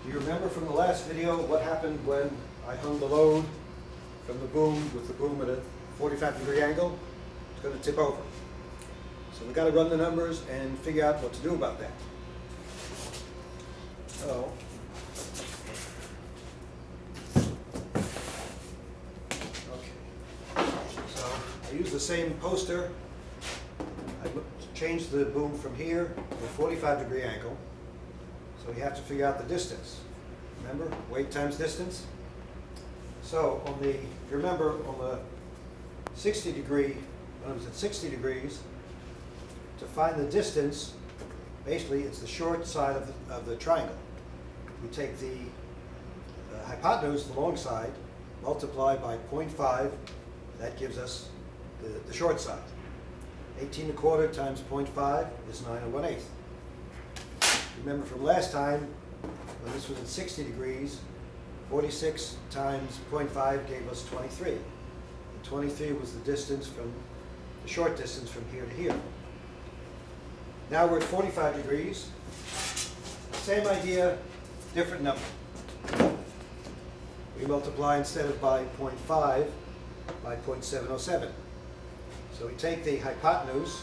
Do you remember from the last video what happened when I hung the load from the boom with the boom at a 45-degree angle? It's going to tip over. So we've got to run the numbers and figure out what to do about that. So, okay. So I use the same poster. I changed the boom from here to a 45-degree angle. So we have to figure out the distance. Remember, weight times distance? So on the, if you remember, on the 60 degree, when I was at 60 degrees, to find the distance, basically it's the short side of the triangle. We take the hypotenuse, the long side, multiply by 0.5, that gives us the short side. 18¼ times 0.5 is 9 1/8. Remember from last time, when this was at 60 degrees, 46 times 0.5 gave us 23. And 23 was the distance from, the short distance from here to here. Now we're at 45 degrees. Same idea, different number. We multiply instead of by 0.5 by 0.707. So we take the hypotenuse,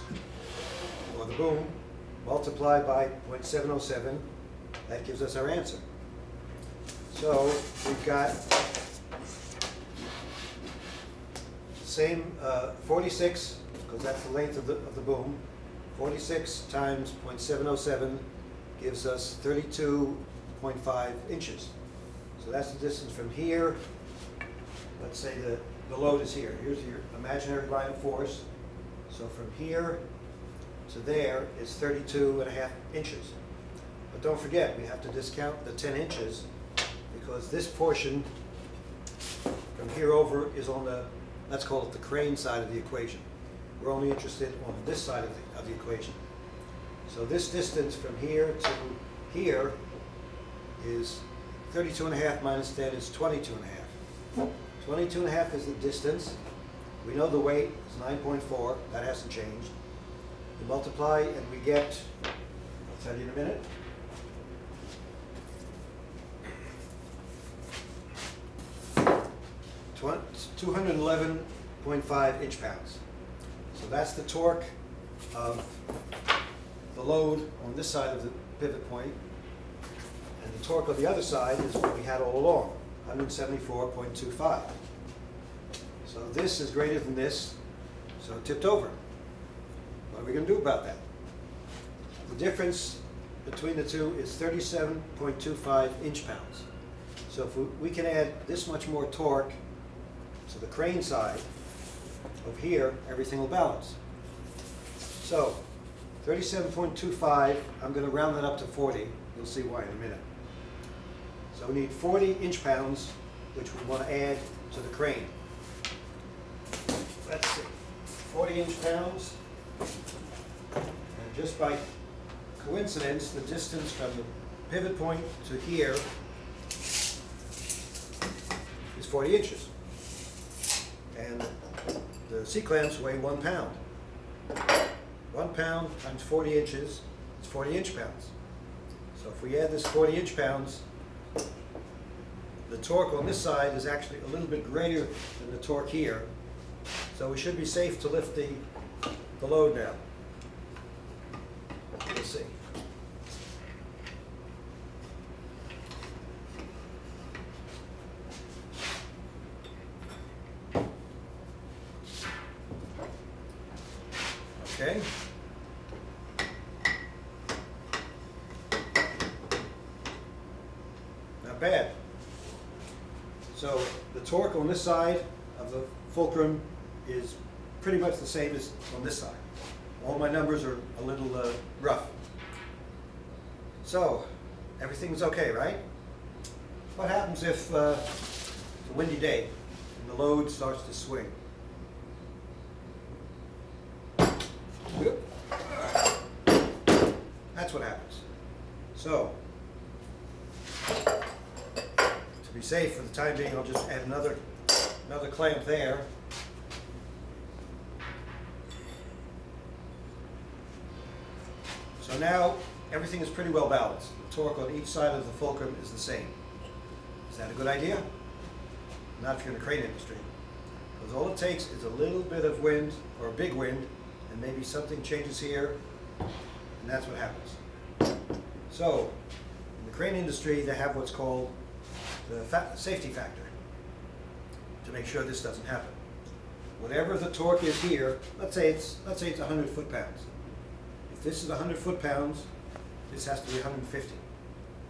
or the boom, multiply by 0.707, that gives us our answer. So we've got same 46, because that's the length of the boom. 46 times 0.707 gives us 32.5 inches. So that's the distance from here. Let's say the load is here. Here's your imaginary line of force. So from here to there is 32.5 inches. But don't forget, we have to discount the 10 inches because this portion from here over is on the, let's call it the crane side of the equation. We're only interested on this side of the equation. So this distance from here to here is 32.5 minus 10 is 22.5. 22.5 is the distance. We know the weight is 9.4. That hasn't changed. We multiply and we get, I'll tell you in a minute. It's 211.5 inch-pounds. So that's the torque of the load on this side of the pivot point. And the torque on the other side is what we had all along, 174.25. So this is greater than this, so it tipped over. What are we going to do about that? The difference between the two is 37.25 inch-pounds. So if we can add this much more torque to the crane side, over here, everything will balance. So 37.25, I'm going to round that up to 40. You'll see why in a minute. So we need 40 inch-pounds, which we want to add to the crane. Let's see, 40 inch-pounds. And just by coincidence, the distance from the pivot point to here is 40 inches. And the C-clamps weigh 1 pound. 1 pound times 40 inches is 40 inch-pounds. So if we add this 40 inch-pounds, the torque on this side is actually a little bit greater than the torque here. So we should be safe to lift the load now. Let's see. Okay. Not bad. So the torque on this side of the fulcrum is pretty much the same as on this side. All my numbers are a little rough. So everything's okay, right? What happens if it's a windy day and the load starts to swing? That's what happens. So, to be safe for the time being, I'll just add another clamp there. So now everything is pretty well balanced. The torque on each side of the fulcrum is the same. Is that a good idea? Not if you're in the crane industry. Because all it takes is a little bit of wind, or a big wind, and maybe something changes here, and that's what happens. So, in the crane industry, they have what's called the safety factor to make sure this doesn't happen. Whatever the torque is here, let's say it's 100 foot-pounds. If this is 100 foot-pounds, this has to be 150.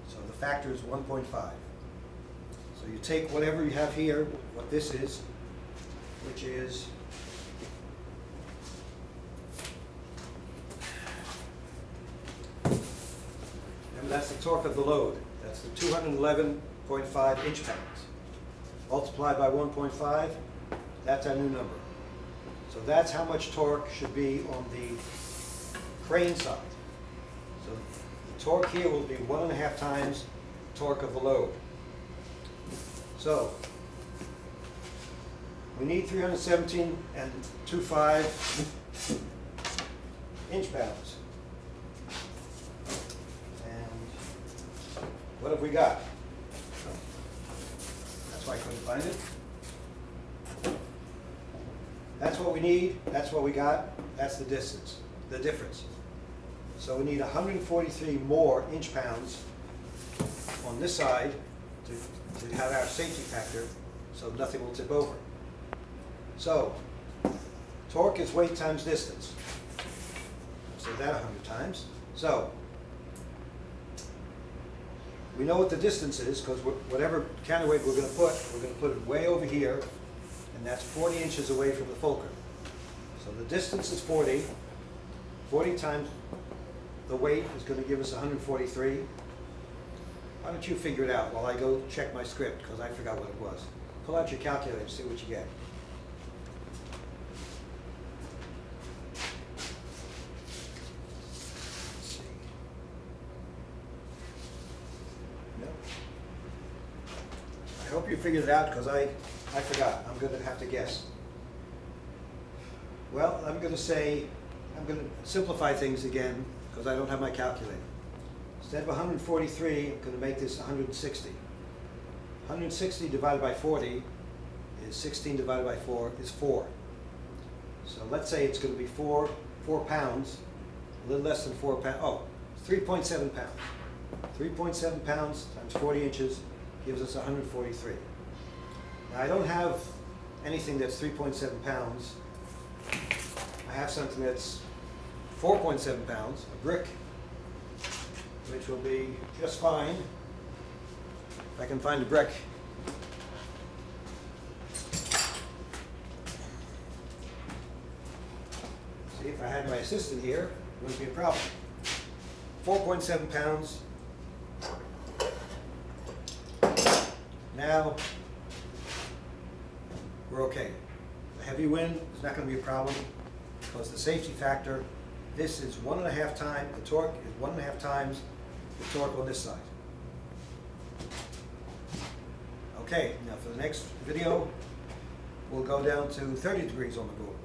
So the factor is 1.5. So you take whatever you have here, what this is, which is remember, that's the torque of the load. That's the 211.5 inch-pounds. Multiplied by 1.5, that's our new number. So that's how much torque should be on the crane side. So the torque here will be 1.5 times the torque of the load. So we need 317 and 2.5 inch-pounds. And what have we got? That's why I couldn't find it. That's what we need, that's what we got, that's the distance, the difference. So we need 143 more inch-pounds on this side to have our safety factor so nothing will tip over. So, torque is weight times distance. I've said that 100 times. So, we know what the distance is because whatever counterweight we're going to put it way over here, and that's 40 inches away from the fulcrum. So the distance is 40. 40 times the weight is going to give us 143. Why don't you figure it out while I go check my script, because I forgot what it was. Pull out your calculator and see what you get. Let's see. No. I hope you figured it out, because I forgot. I'm going to have to guess. Well, I'm going to simplify things again, because I don't have my calculator. Instead of 143, I'm going to make this 160. 160 divided by 40 is 16 divided by 4 is 4. So let's say it's going to be 4 pounds, a little less than 4 pounds. Oh, 3.7 pounds. 3.7 pounds times 40 inches gives us 143. Now I don't have anything that's 3.7 pounds. I have something that's 4.7 pounds, a brick, which will be just fine if I can find a brick. See, if I had my assistant here, it wouldn't be a problem. 4.7 pounds. Now, we're okay. The heavy wind is not going to be a problem because the safety factor, this is 1.5 times, the torque is 1.5 times the torque on this side. Okay, now for the next video, we'll go down to 30 degrees on the board.